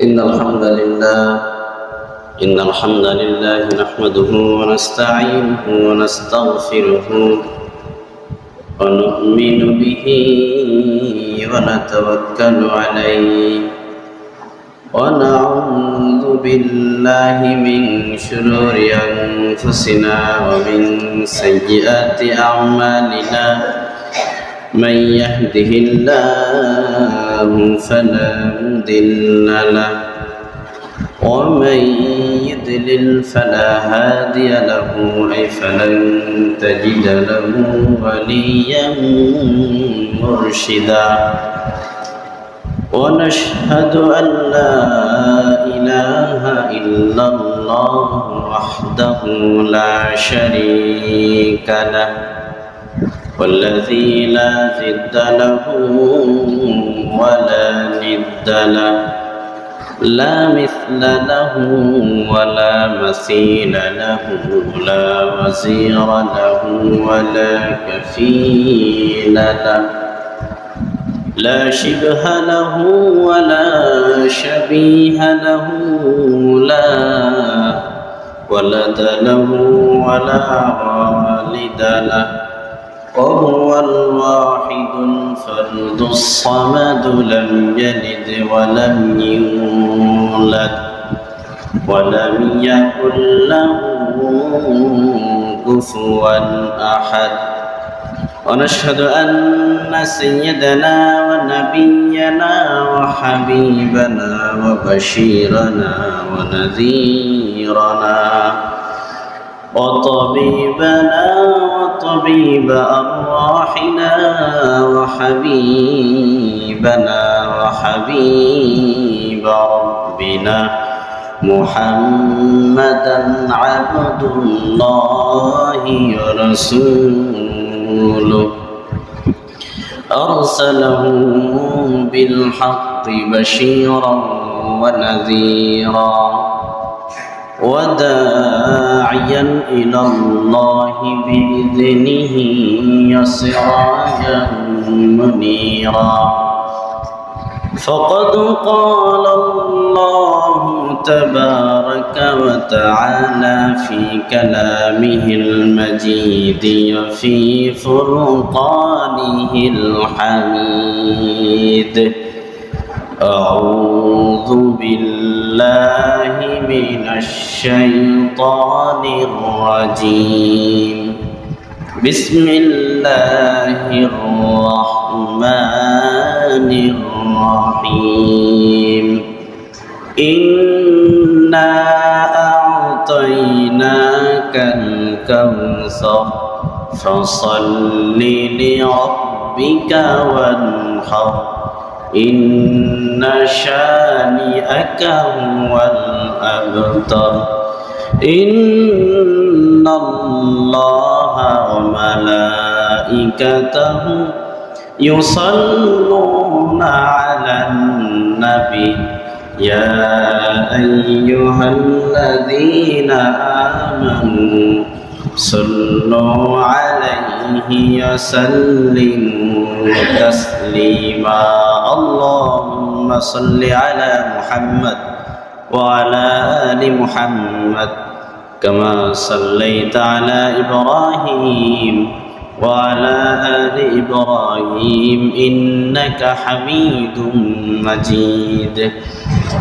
إن الحمد لله نحمده ونستعينه ونستغفره ونؤمن به ونتوكل عليه ونعوذ بالله من شرور أنفسنا ومن سيئات أعمالنا من يهده الله فلا مضل له ومن يضلل فلا هادي له فلن تجد له وليا مرشدا ونشهد أن لا إله إلا الله وحده لا شريك له والذي لا ضد له ولا ند له لا مثل له ولا مثيل له لا وزير له ولا كفيل له لا شبه له ولا شبيه له لا ولد له ولا والد له وهو الواحد الفرد الصمد لم يلد ولم يولد ولم يكن له كفوا أحد ونشهد أن سيدنا ونبينا وحبيبنا وبشيرنا ونذيرنا وطبيبنا وطبيب أرواحنا وحبيبنا وحبيب ربنا محمدا عبد الله ورسوله أرسله بالحق بشيرا ونذيرا وداعيا إلى الله بإذنه سراجا منيرا فقد قال الله تبارك وتعالى في كلامه المجيد وفي فرقانه الحميد أعوذ بالله من الشيطان الرجيم بسم الله الرحمن الرحيم إنا أعطيناك الكوثر فصل لربك وانحر إن شانئك هو الأبتر إن الله وملائكته يصلون على النبي يا أيها الذين آمنوا صلوا عليه وسلموا تسليما اللهم صل على محمد وعلى آل محمد كما صليت على إبراهيم وعلى آل إبراهيم إنك حميد مجيد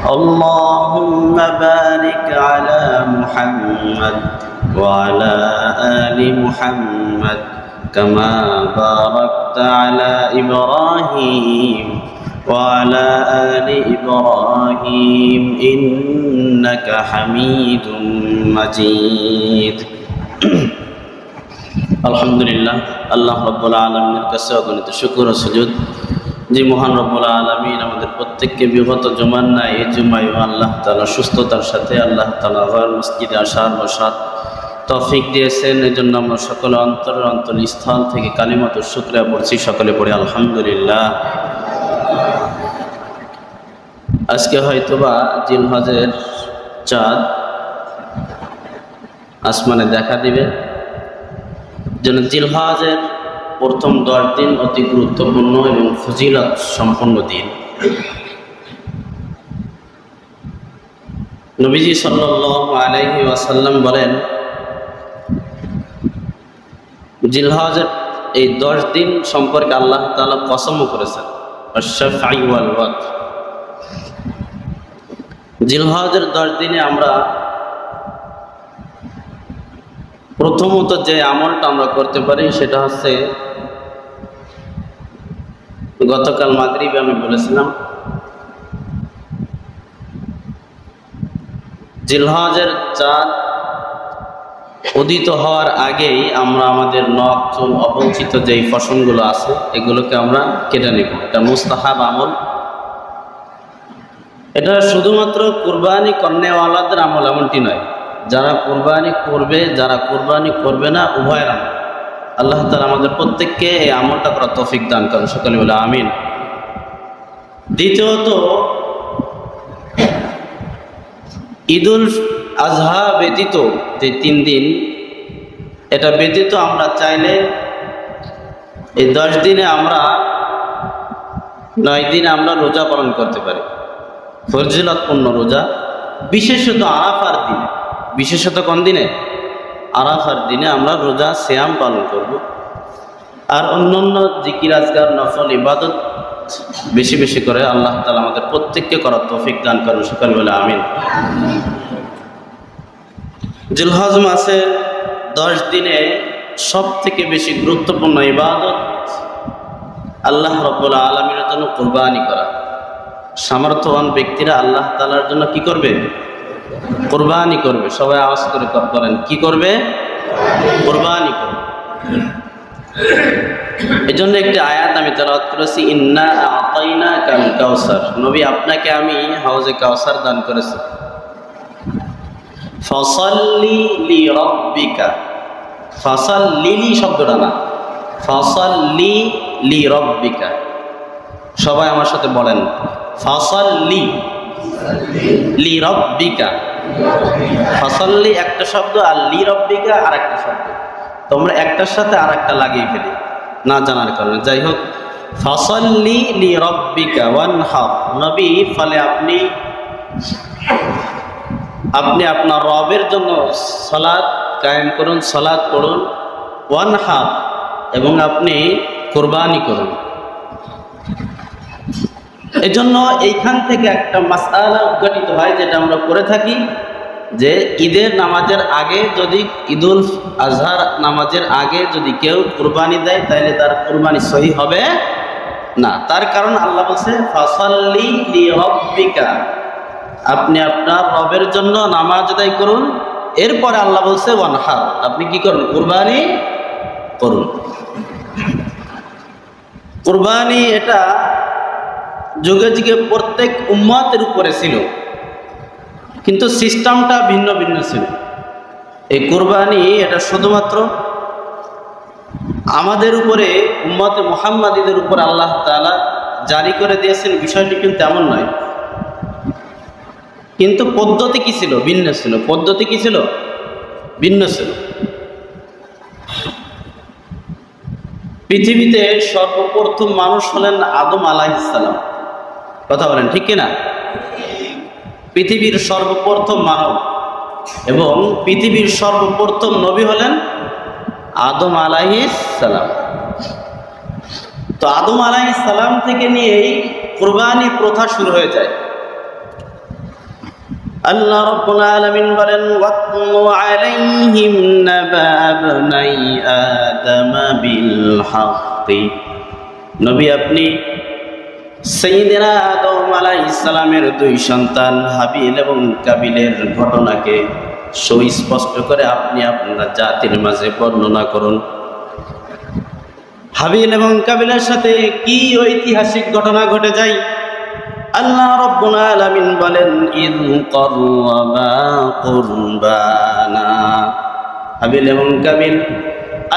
اللهم بارك على محمد وعلى آل محمد كما باركت على إبراهيم وعلى آل إبراهيم إنك حميد مجيد আলহামদুলিল্লাহ আল্লাহ রাব্বুল আলামিনের কাছে অগণিত শুকর ও সুজুদ যে মহান রব্বুল আলামিন আমাদের প্রত্যেককে বিগত জুমার না এই জুমায় আল্লাহ তাআলা সুস্থতার সাথে আল্লাহ তাআলা ঘর মসজিদে আসার বসার তৌফিক দিয়েছেন। এজন্য আমরা সকলে অন্তরস্থল থেকে কালিমাতু শুকরিয়া পড়ছি, সকলে পড়ি আলহামদুলিল্লাহ। আজকে হয়তোবা জিলহজের চাঁদ আসমানে দেখা দিবে। যেন জিলহজের প্রথম 10 দিন অতি গুরুত্বপূর্ণ এবং ফজিলত সম্পন্ন দিন। নবীজি সাল্লাল্লাহু আলাইহি ওয়াসাল্লাম বলেন, জিলহজের এই 10 দিন সম্পর্কে আল্লাহ তাআলা কসমও করেছেন, আশ-শাফঈ ওয়াল ওয়াতর। জিলহজের 10 দিনে আমরা প্রথমত যে আমলটা আমরা করতে পারি সেটা হচ্ছে, গতকাল মাগরিবে আমি বলেছিলাম, জিলহজের চাঁদ উদিত হওয়ার আগেই আমরা আমাদের নখ চুল অবঞ্চিত যেই ফসলগুলো আছে এগুলোকে আমরা কেটে নেব। এটা মুস্তাহাব আমল। এটা শুধুমাত্র কুরবানি করনেওয়ালাদের আমল এমনটি নয়, যারা কুরবানি করবে যারা কুরবানি করবে না উভয়ের আমল। আল্লাহ তাআলা আমাদের প্রত্যেককে এই আমলটা করার তৌফিক দান করেন, সকলে বলে আমিন। দ্বিতীয়ত, ঈদুল আজহা ব্যতীত যে 3 দিন, এটা ব্যতীত আমরা চাইলে এই 10 দিনে আমরা 9 দিনে আমরা রোজা পালন করতে পারি, ফজিলতপূর্ণ রোজা। বিশেষত আরাফার দিনে, বিশেষত কোন দিনে? আরাফার দিনে আমরা রোজা সিয়াম পালন করব। আর অন্যান্য জিকির আজকার নফল ইবাদত বেশি বেশি করে আল্লাহ তাআলা আমাদের প্রত্যেককে করার তৌফিক দান করেন, সকলে বলে আমিন। জিলহজ মাসে 10 দিনে সব থেকে বেশি গুরুত্বপূর্ণ ইবাদত আল্লাহ রাব্বুল আলামিনের জন্য কুরবানি করা। সামর্থ্যবান ব্যক্তিরা আল্লাহ তাআলার জন্য কি করবে? কুরবানি করবে। সবাই আওয়াজ করে বলেন, কি করবে? কুরবানি করবে। এই জন্য একটি আয়াত আমি তেলাওয়াত করেছি, ইন্না আ'তাইনাকাল কাউসার। নবী, আপনাকে আমি হাউজে কাউসার দান করেছি। ফাসাল্লি লিরাব্বিকা, ফাসাল্লি শব্দটা না, ফাসাল্লি লিরাব্বিকা। সবাই আমার সাথে বলেন, ফাসাল্লি লিরাব্বিকা। ফাসাল্লি একটা শব্দ আর লিরাব্বিকা আর একটা শব্দ, তোমরা একটার সাথে আর একটা লাগিয়ে ফেলি না জানার কারণে। যাই হোক, ফাসাল্লি লিরাব্বিকা ওয়ানহার। নবী, ফলে আপনি আপনার রবের জন্য সালাত কায়েম করুন, সালাত পড়ুন, ওয়ানহার, এবং আপনি কুরবানি করুন। এজন্য এইখান থেকে একটা মাসআলা উদ্ঘাটিত হয়, যেটা আমরা করে থাকি, যে ঈদের নামাজের আগে যদি, ঈদুল আজহার নামাজের আগে যদি কেউ কুরবানি দেয় তাহলে তার কুরবানি সহি হবে না। তার কারণ আল্লাহ বলছে, ফাসাল্লি লিরাব্বিকা, আপনি আপনার রবের জন্য নামাজ আদায় করুন। এরপরে আল্লাহ বলছে ওয়ানহার, আপনি কি করুন? কুরবানি করুন। কুরবানি এটা যুগে যুগে প্রত্যেক উম্মতের উপরে ছিল, কিন্তু সিস্টেমটা ভিন্ন ভিন্ন ছিল। এই কুরবানি এটা শুধুমাত্র আমাদের উপরে, উম্মতে মুহাম্মাদীদের উপর আল্লাহ তাআলা জারি করে দিয়েছেন, বিষয়টি কিন্তু এমন নয়। কিন্তু পদ্ধতি কি ছিল? ভিন্ন ছিল। পদ্ধতি কি ছিল? ভিন্ন ছিল। পৃথিবীতে সর্বপ্রথম মানুষ হলেন আদম আলাইহিস সালাম। কথা বলেন, ঠিক কিনা? পৃথিবীর সর্বপ্রথম মানব এবং পৃথিবীর সর্বপ্রথম নবী হলেন আদম আলাইহিস সালাম। তো আদম আলাইহিস সালাম থেকে নিয়েই কুরবানি প্রথা শুরু হয়ে যায়। আল্লাহ রাব্বুল আলামিন বলেন, ওয়াতলু আলাইহিম নাবা ইবনাই আদম বিল হাক্কি। নবী, আপনি সাইয়্যিদিনা আদম আলাইহিস সালামের 2 সন্তান হাবিল এবং কাবিলের ঘটনাকে সুস্পষ্ট করে আপনি আপনার জাতির মাঝে বর্ণনা করুন। হাবিল এবং কাবিলের সাথে কি ঐতিহাসিক ঘটনা ঘটে যায়? আল্লাহ রাব্বুল আলামিন বলেন, ইয ক্বাররাবা কুরবানা। হাবিল এবং কাবিল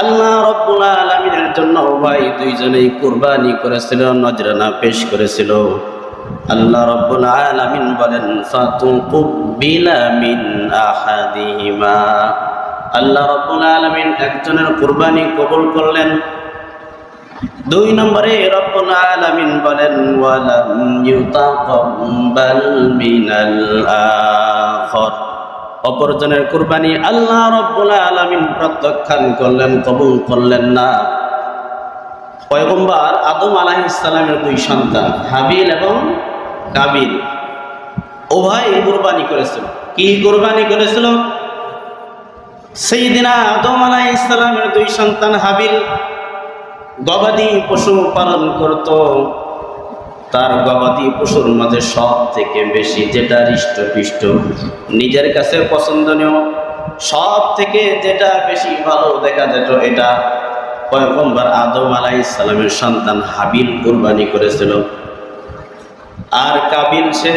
আল্লাহ রাব্বুল আলামিনের জন্য উভয় দুইজনেই কুরবানি করেছিল, নজরানা পেশ করেছিল। আল্লাহ রাব্বুল আলামিন বলেন, ফাতুকুবিলা মিন আহাদিহিমা। আল্লাহ রাব্বুল আলামিন একজনের কুরবানি কবুল করলেন। 2 নম্বরে রব্বুল আলামিন বলেন, ওয়ালাম ইউতাকাব্বাল মিনাল আখর, অপরজনের কুরবানি আল্লাহ রাব্বুল আলামিন প্রত্যাখ্যান করলেন, কবুল করলেন না। পয়গম্বর আদম আলাইহিস সালামের দুই সন্তান হাবিল এবং কাবিল উভয় কুরবানি করেছিল। কি কুরবানি করেছিল? সাইয়্যিদিনা আদম আলাইহিস সালামের দুই সন্তান হাবিল গবাদি পশু পালন করত। তার গবাদি পশুর মাঝে সব থেকে বেশি যেটা হৃষ্টপুষ্ট, নিজের কাছে পছন্দনীয়, সব থেকে যেটা বেশি ভালো দেখা যেত, এটা পয়গম্বর আদম আলাইহিস সালামের সন্তান হাবিল কুরবানি করেছিল। আর কাবিল সে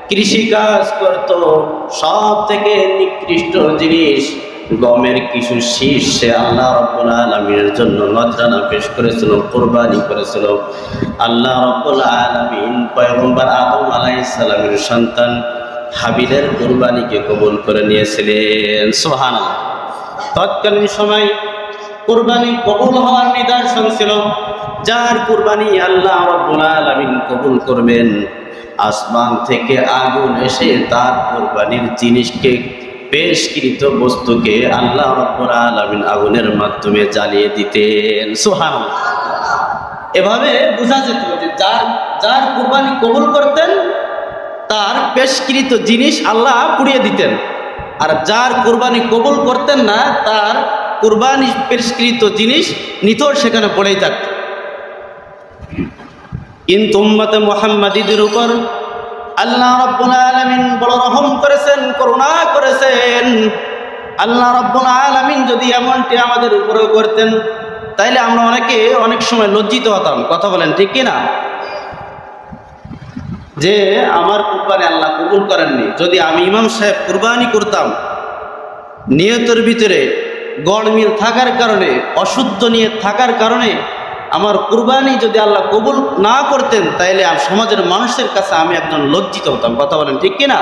কৃষি কাজ করত, সব থেকে নিকৃষ্ট জিনিস গমের কিছু শীষ সে আল্লাহ রাব্বুল আলামিনের জন্য নজরানা পেশ করেছিল, কুরবানি করেছিল। আল্লাহ রাব্বুল আলামিন পয়গম্বর আদম আলাইহিস সালামের সন্তান হাবিলের কুরবানিকে কবুল করে নিয়েছিলেন। সুবহানাল্লাহ। তৎকালীন সময় কুরবানি কবুল হওয়ার নিদর্শন ছিল, যার কুরবানি আল্লাহ রাব্বুল আলামিন কবুল করবেন, আসমান থেকে আগুন এসে তার কুরবানির জিনিসকে, পেশকৃত বস্তুকে আল্লাহ রাব্বুল আলামিন আগুনের মাধ্যমে জ্বালিয়ে দিতেন। সুবহানাল্লাহ। এভাবে বোঝা যেত যে যার কুরবানি কবুল করতেন তার পেশকৃত জিনিস আল্লাহ পুড়িয়ে দিতেন, আর যার কুরবানি কবুল করতেন না তার কুরবানি পেশকৃত জিনিস নিথর সেখানে পড়েই থাকত। কিন্তু উম্মতে মুহাম্মাদীদের উপর আল্লাহ রাব্বুল আলামিন বড় রহম করেছেন, করুণা করেছেন। আল্লাহ রাব্বুল আলামিন যদি এমনটি আমাদের উপরে করতেন তাইলে আমরা অনেক সময় লজ্জিত হতাম। কথা বলেন ঠিক কি না? যে আমার কুরবানি আল্লাহ কবুল করেননি। যদি আমি ইমাম সাহেব কুরবানি করতাম, নিয়তের ভিতরে গড়মিল থাকার কারণে, অশুদ্ধ নিয়ত থাকার কারণে আমার কুরবানি যদি আল্লাহ কবুল না করতেন তাইলে সমাজের মানুষের কাছে আমি একজন লজ্জিত হতাম। কথা বলেন ঠিক কিনা?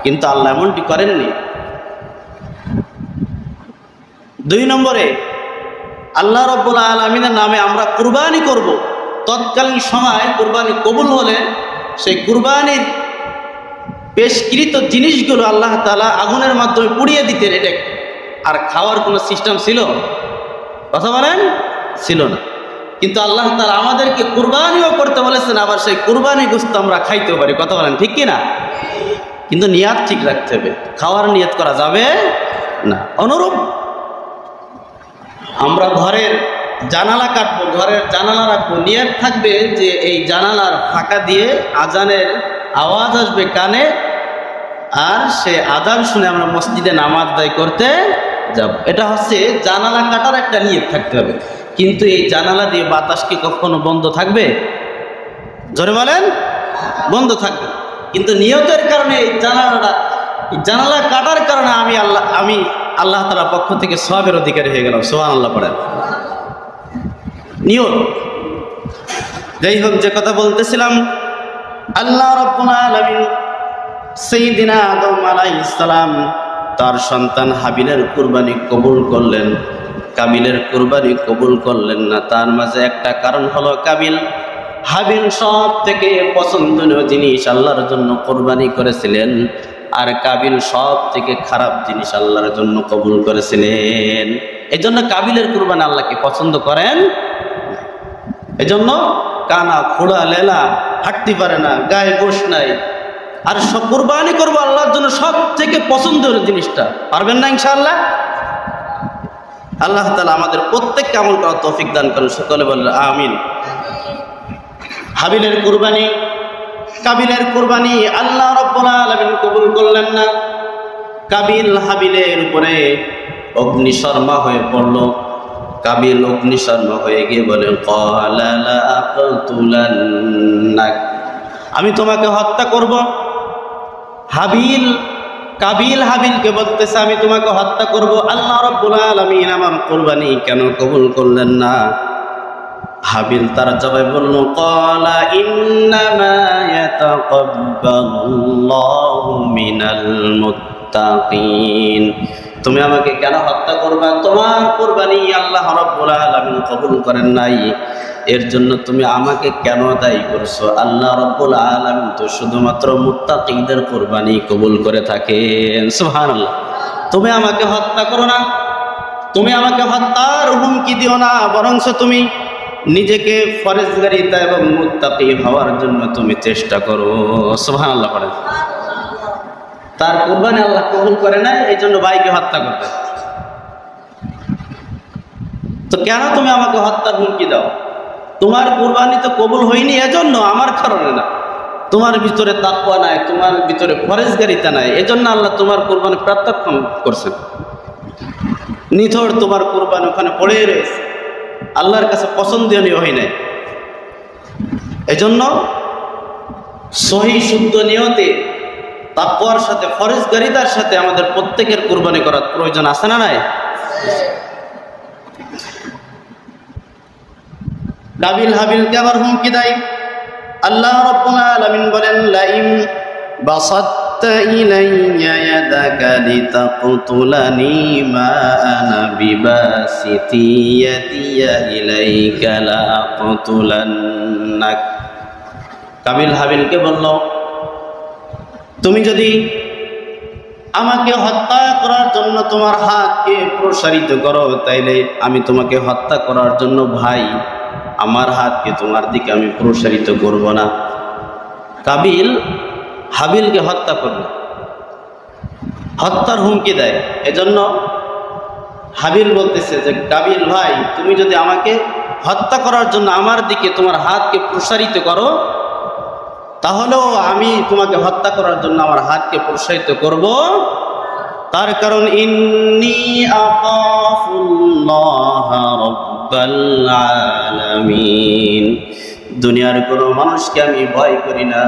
কিন্তু আল্লাহ এমনটি করেননি। 2 নম্বরে আল্লাহ রাব্বুল আলামিনের নামে আমরা কুরবানি করব। তৎকালীন সময় কুরবানি কবুল হলে সেই কুরবানির পেশকৃত জিনিসগুলো আল্লাহ তাআলা আগুনের মাধ্যমে পুড়িয়ে দিতেন। এটা আর খাওয়ার কোনো সিস্টেম ছিল? কথা বলেন, ছিল না। কিন্তু আল্লাহ তাআলা আমাদেরকে কুরবানিও করতে বলেছেন, আবার সেই কুরবানি গোশত আমরা খাইতেও পারি। কথা বলেন ঠিক কি না? কিন্তু নিয়াত ঠিক রাখতে হবে, খাওয়ার নিয়ত করা যাবে না। অনুরূপ আমরা ঘরের জানালা কাটবো, ঘরের জানালা রাখবো, নিয়ত থাকবে যে এই জানালার ফাঁকা দিয়ে আজানের আওয়াজ আসবে কানে, আর সে আজান শুনে আমরা মসজিদে নামাজ আদায় করতে যাব। এটা হচ্ছে জানালা কাটার একটা নিয়ত থাকতে হবে। কিন্তু এই জানালা দিয়ে বাতাস কি কখনো বন্ধ থাকবে? জোরে বলেন, বন্ধ থাকবে। কিন্তু নিয়তের কারণে এই জানালা কাটার কারণে আমি আল্লাহ তাআলার পক্ষ থেকে সওয়াবের অধিকারী হয়ে গেলাম। সুবহানাল্লাহ পড়েন। নিয়ত। যাই হোক, যে কথা বলতেছিলাম, আল্লাহ রাব্বুল আলামিন সাইয়্যিদিনা আদম আলাইহিস সালাম তার সন্তান হাবিলের কুরবানি কবুল করলেন, কাবিলের কুরবানি কবুল করলেন না। তার মাঝে একটা কারণ হলো হাবিল সব থেকে পছন্দনীয় জিনিস আল্লাহর জন্য কুরবানি করেছিলেন, আর কাবিল সব থেকে খারাপ জিনিস আল্লাহর জন্য কবুল করেছিলেন। এই জন্য কাবিলের কুরবানি আল্লাহকে পছন্দ করেন। এই জন্য কানা, খোড়া, লেলা, হাঁটতে পারে না, গায়ে গোশ নাই, আর সব কুরবানি করবো আল্লাহর জন্য সব থেকে পছন্দের জিনিসটা। পারবেন না ইনশাআল্লাহ? আল্লাহ তাআলা আমাদের প্রত্যেককে আমল করার তৌফিক দান করেন। সকলে বললেন আমিন। হাবিলের কুরবানি, কাবিলের কুরবানি আল্লাহ রাব্বুল আলামিন কবুল করলেন না। কাবিল হাবিলের উপরে অগ্নিশর্মা হয়ে পড়ল। কাবিল অগ্নিশর্মা হয়ে গিয়ে বলে, ক্বালা লা আকতুলান্নাক, আমি তোমাকে হত্যা করব। কাবিল হাবিলকে বলতেছে, আমি তোমাকে হত্যা করব। আল্লাহ রাব্বুল আলামিন আমার কুরবানি কেন কবুল করলেন না? হাবিল তার জবাবে বলল, ক্বালা ইন্নামা ইয়াতাকাব্বালুল্লাহু মিনাল মুত্তাকিন, তুমি আমাকে কেন হত্যা করবা? তোমার কুরবানি আল্লাহ রাব্বুল আলামিন কবুল করেন নাই, এর জন্য তুমি আমাকে কেন দায়ী করছো? আল্লাহ রাব্বুল আলামিন তো শুধুমাত্র মুত্তাকিদের কুরবানি কবুল করে থাকেন। সুবহানাল্লাহ। তুমি আমাকে হত্যা করো না, তুমি আমাকে হত্যার হুমকি দিও না, বরঞ্চ তুমি নিজেকে ফরেজগারিতা এবং মুত্তাকি হওয়ার জন্য তুমি চেষ্টা করো। সুবহানাল্লাহ পড়েন। তার কুরবানি আল্লাহ কবুল করে না, এই জন্য ভাইকে হত্যা করবে। তো কেন তুমি আমাকে হত্যার হুমকি দাও? তোমার কুরবানি তো কবুল হয়নি এজন্য, আমার কারণে না। তোমার ভিতরে তাকওয়া নাই, তোমার ভিতরে ফরেজগারিতা নাই, এজন্য আল্লাহ তোমার কুরবানি প্রত্যাখ্যান করছেন। নিথর তোমার কুরবানি ওখানে পড়ে রয়েছে, আল্লাহর কাছে পছন্দনীয় হয় নাই। এজন্য সহি শুদ্ধ নিয়তে তাকওয়ার সাথে ফরেজগারিতার সাথে আমাদের প্রত্যেকের কুরবানি করার প্রয়োজন আছে না নাই? কাবিল হাবিলকে আবার হুমকি দেয়। আল্লাহ রাব্বুল আলামিন বলেন, লাইম বাসাত্তা ইলাইয়া ইয়াদাকা লিতাকতুলানি মা আনা বিবাসিতি ইয়াদিয়া ইলাইকা লাআকতুলান্নাক। কাবিল হাবিলকে বলল, তুমি যদি আমাকে হত্যা করার জন্য তোমার হাতকে প্রসারিত করো, তাইলে আমি তোমাকে হত্যা করার জন্য ভাই আমার হাতকে তোমার দিকে আমি প্রসারিত করব না। কাবিল হাবিলকে হত্যা করবে, হত্যার হুমকি দেয়। এজন্য হাবিল বলতেছে যে, কাবিল ভাই, তুমি যদি আমাকে হত্যা করার জন্য আমার দিকে তোমার হাতকে প্রসারিত করো, তাহলেও আমি তোমাকে হত্যা করার জন্য আমার হাতকে প্রসারিত করব। তার কারণ ইন্নী আখাফুল্লাহ রাব্বাল আলামিন, দুনিয়ার কোনো মানুষকে আমি ভয় করি না।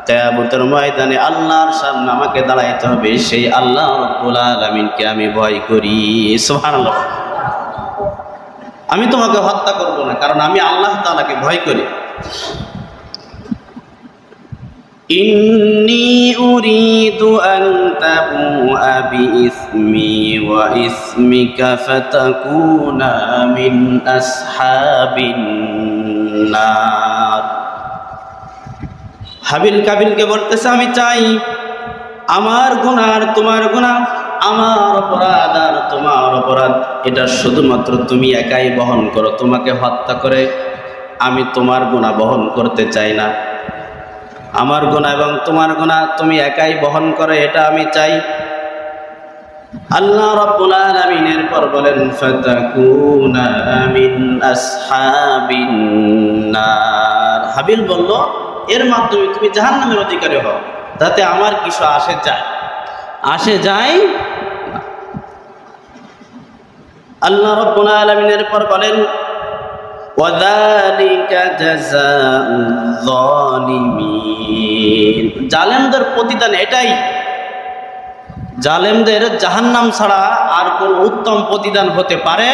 কিয়ামতের ময়দানে আল্লাহর সামনে আমাকে দাঁড়াইতে হবে, সেই আল্লাহ রাব্বুল আলামিনকে আমি ভয় করি। সুবহানাল্লাহ। আমি তোমাকে হত্যা করব না, কারণ আমি আল্লাহ তাআলাকে ভয় করি। ইন্নী উরিদু আন তাবুআ বিইসমি ওয়া ইসমিকা ফাতাকুনা মিন আসহাবিন নার। হাবিল কাবিলকে বলতেছে, আমি চাই আমার গুনাহ আর তোমার গুনাহ, আমার অপরাধ আর তোমার অপরাধ, এটা শুধুমাত্র তুমি একাই বহন করো। তোমাকে হত্যা করে আমি তোমার গুনাহ বহন করতে চাই না। আমার গুনাহ এবং তোমার গুনাহ তুমি একাই বহন করে, এটা আমি চাই। আল্লাহ রাব্বুল আলামিন এরপর বলেন, ফাতাকুনা মিন আসহাবিন নার। হাবিল বলল, এর মাধ্যমে তুমি জাহান্নামের অধিকারী হও, তাতে আমার কিছু আসে যায়। আল্লাহ রাব্বুল আলামিন এরপর বলেন, ওয়াযালিকা জাযাউয যালিমিন। জালেমদের প্রতিদান এটাই, জালেমদের জাহান্নাম ছাড়া আর কোন উত্তম প্রতিদান হতে পারে।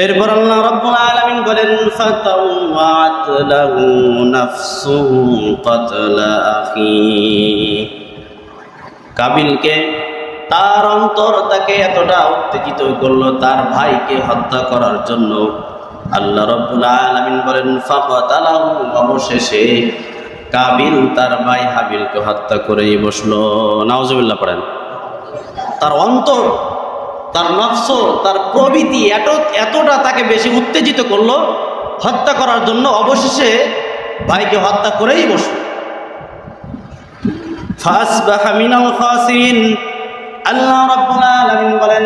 এরপর আল্লাহ রাব্বুল আলামিন বলেন, ফাতাওয়াত লাহু নাফসুহু ক্বাতলা আখি। কাবিলকে তার অন্তর তাকে এতটা উত্তেজিত করলো তার ভাইকে হত্যা করার জন্য। আল্লাহ রাব্বুল আলামিন বলেন, ফাকাতালাহু, অবশেষে কাবিল তার ভাই হাবিলকে হত্যা করেই বসলো। নাউজুবিল্লাহ পড়েন। তার অন্তর, তার নফস, তার প্রবৃত্তি এতটা তাকে বেশি উত্তেজিত করলো হত্যা করার জন্য, অবশেষে ভাইকে হত্যা করেই বসলো। ফাসবাহা মিনাল খাসিরিন। আল্লাহ রাব্বুল আলামিন বলেন,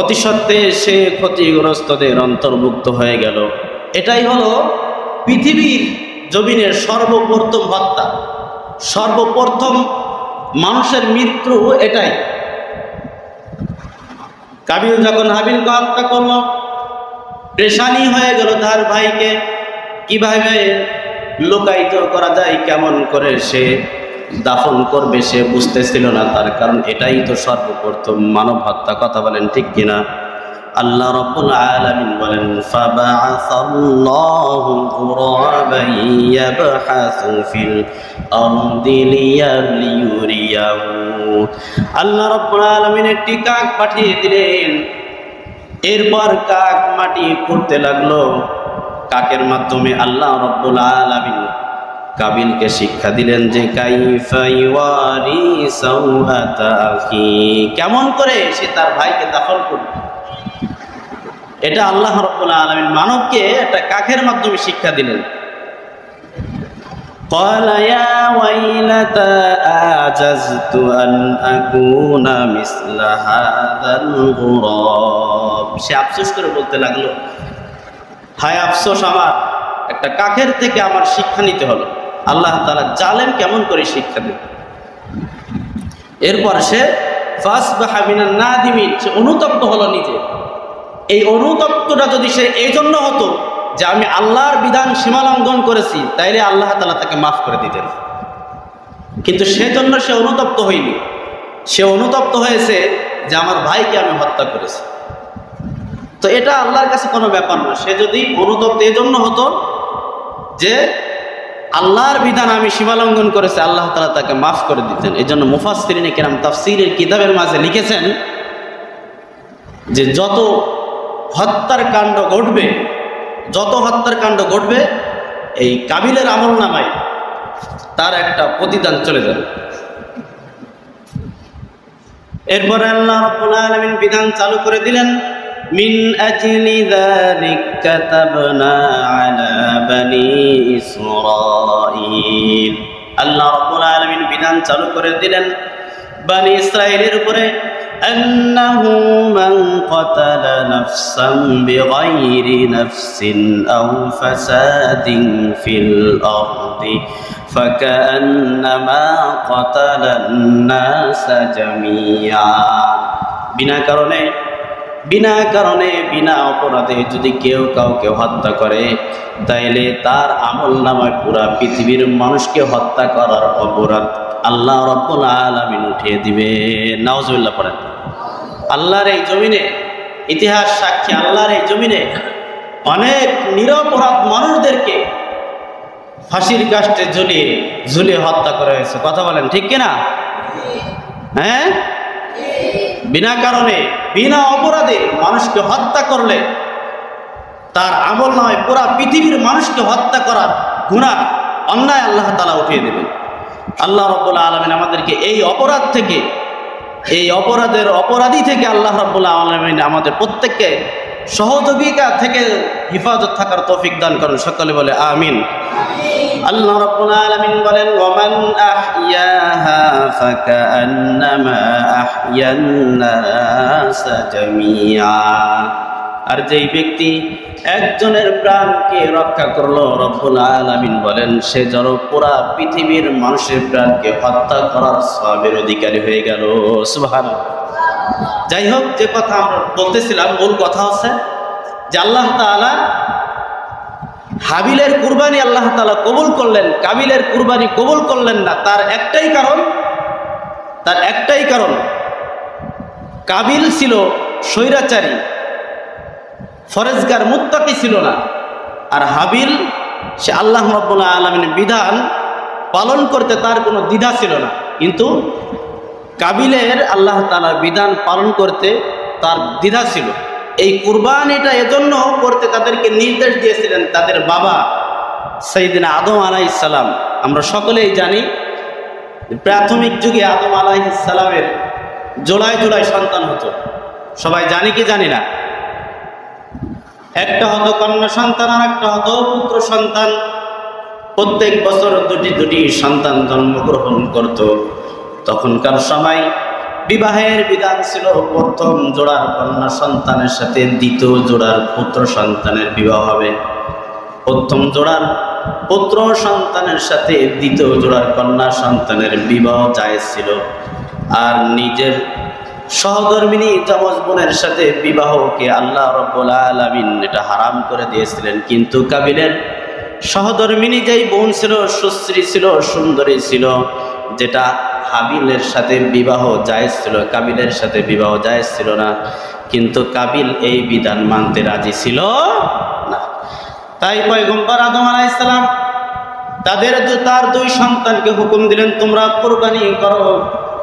অতি সত্ত্বে সে ক্ষতিগ্রস্তদের অন্তর্ভুক্ত হয়ে গেল। এটাই হলো পৃথিবীর জমিনের সর্বপ্রথম হত্যা, সর্বপ্রথম মানুষের মৃত্যু এটাই। কাবিল যখন হাবিলকে হত্যা করল, পেরেশানি হয়ে গেল তার ভাইকে কিভাবে লুকায়িত করা যায়, কেমন করে সে দাফন করবে সে বুঝতেছিল না। তার কারণ এটাই তো সর্বপ্রথম মানব হত্যা। কথা বলেন ঠিক কিনা? আল্লাহ রাব্বুল আলামিন বলেন, ফাবাআসাল্লাহু গুরাবান ইয়াবহাসু ফিল আরদি লিয়ুরিয়াহু। আল্লাহ রাব্বুল আলামিন একটি কাক পাঠিয়ে দিলেন, এরপর কাক মাটি খুঁড়তে লাগলো। কাকের মাধ্যমে আল্লাহ রাব্বুল আলামিন কাবিলকে শিক্ষা দিলেন যে কাইফা ইওয়ারি সাওআতা আখি, কেমন করে সে তার ভাইকে দাফন করবে। এটা আল্লাহ রাব্বুল আলামিন মানবকে একটা কাকের মাধ্যমে শিক্ষা দিলেন। قال يا ويلتى أعجزت أن أكون مثل هذا الغراب, সে আফসোস করে বলতে লাগলো, হায় আফসোস আমার, একটা কাকের থেকে আমার শিক্ষা নিতে হলো। আল্লাহ তাআলা জালেম কেমন করে শিক্ষা দেন। এরপর সে ফাসবাহা মিনান নাদিমিন, সে অনুতপ্ত হলো নিজে। এই অনুতপ্তটা যদি সে এই জন্য হতো যে আমি আল্লাহর বিধান সীমালঙ্ঘন করেছি, তাইলে আল্লাহ তাআলা তাকে মাফ করে দিতেন। কিন্তু সেজন্য সে অনুতপ্ত হয়নি, সে অনুতপ্ত হয়েছে যে আমার ভাইকে আমি হত্যা করেছি। তো এটা আল্লাহর কাছে কোনো ব্যাপার না। সে যদি অনুতপ্ত এই জন্য হতো যে আল্লাহর বিধান আমি সীমালঙ্ঘন করেছি, আল্লাহ তাআলা তাকে মাফ করে দিতেন। এই জন্য মুফাসসিরিনে কেরাম তাফসীরের কিতাবের মাঝে লিখেছেন যে যত হত্যার কাণ্ড ঘটবে, যত হত্যার কাণ্ড ঘটবে, এই কাবিলের আমল নামায় তার একটা প্রতিদান চলে যাবে। এরপরে আল্লাহ রাব্বুল আলামিন বিধান চালু করে দিলেন, মিন আজলি যালিক কাতাবনা আলা বনি ইসরাঈল। আল্লাহ রাব্বুল আলামিন বিধান চালু করে দিলেন বনি ইসরাঈলের উপরে, আন্নাহু মান ক্বাতালা নাফসান বিগাইরি নাফসিন আও ফাসাদিন ফিল আরদি ফাকান্নামা ক্বাতালান নাসা জামিআ। বিনা কারণে বিনা অপরাধে যদি কেউ কাউকে হত্যা করে, তাইলে তার আমলনামায় পুরা পৃথিবীর মানুষকে হত্যা করার অপরাধ আল্লাহ রাব্বুল আলামিন উঠিয়ে দিবে। নাউজুবিল্লাহ পড়েন। আল্লাহর এই জমিনে, ইতিহাস সাক্ষী, আল্লাহর এই জমিনে অনেক নিরপরাধ মানুষদেরকে ফাঁসির কাস্টে ঝুলিয়ে হত্যা করা হয়েছে। কথা বলেন ঠিক কিনা? হ্যাঁ, বিনা কারণে বিনা অপরাধে মানুষকে হত্যা করলে তার আমল নয় পুরা পৃথিবীর মানুষকে হত্যা করার গুনাহ, অন্যায় আল্লাহ তাআলা উঠিয়ে দেবেন। আল্লাহ রাব্বুল আলামিন আমাদেরকে এই অপরাধ থেকে, এই অপরাধের অপরাধী থেকে আল্লাহ রাব্বুল আলামিন আমাদের প্রত্যেককে সহযোগিতা থেকে হিফাজত থাকার তৌফিক দান করেন। সকলে বলে আমিন। আল্লাহ রাব্বুল আলামিন বলেন, ওয়ামান আহইয়াহা ফাকান্নামা আহইয়ান নাস জামিআ। আর যেই ব্যক্তি একজনের প্রাণকে রক্ষা করলো, রব্বুল আলামিন বলেন সে যেন পুরা পৃথিবীর মানুষের প্রাণকে হত্যা করার সওয়াবের অধিকারী হয়ে গেল। সুবহানাল্লাহ। যাই হোক, যে কথা আমরা বলতেছিলাম, মূল কথা হচ্ছে যে আল্লাহ তাআলা হাবিলের কুরবানি আল্লাহ তাআলা কবুল করলেন, কাবিলের কুরবানি কবুল করলেন না। তার একটাই কারণ, কাবিল ছিল স্বৈরাচারী, ফরেজগার, মুত্তাকি ছিল না। আর হাবিল সে আল্লাহ রাব্বুল আলামিনের বিধান পালন করতে তার কোনো দ্বিধা ছিল না। কিন্তু কাবিলের আল্লাহ তাআলার বিধান পালন করতে তার দ্বিধা ছিল। এই কুরবানিটা এজন্য করতে তাদেরকে নির্দেশ দিয়েছিলেন তাদের বাবা সাইয়েদনা আদম আলাইহিস সালাম। আমরা সকলেই জানি প্রাথমিক যুগে আদম আলাইহিস সালামের জোড়ায় সন্তান হতো। সবাই জানি কি জানি না? একটা হতো কন্যা সন্তান, আর একটা হতো পুত্র সন্তান। প্রত্যেক বছর দুটি সন্তান জন্মগ্রহণ করত। তখনকার সময় বিবাহের বিধান ছিল প্রথম জোড়ার কন্যা সন্তানের সাথে দ্বিতীয় জোড়ার পুত্র সন্তানের বিবাহ হবে। প্রথম জোড়ার পুত্র সন্তানের সাথে দ্বিতীয় জোড়ার কন্যা সন্তানের বিবাহ জায়েজ ছিল। আর নিজের সহধর্মিনী যমজ বোনের সাথে বিবাহকে আল্লাহ রাব্বুল আলামিন এটা হারাম করে দিয়েছিলেন। কিন্তু কাবিলের সহধর্মিনী যেই বোন ছিল, সুশ্রী ছিল, সুন্দরী ছিল, যেটা হাবিলের সাথে বিবাহ জায়েজ ছিল, কাবিলের সাথে বিবাহ জায়েজ ছিল না। কিন্তু কাবিল এই বিধান মানতে রাজি ছিল না। তাই পয়গম্বর আদম আলাইহিস সালাম তার দুই সন্তানকে হুকুম দিলেন, তোমরা কুরবানি করো।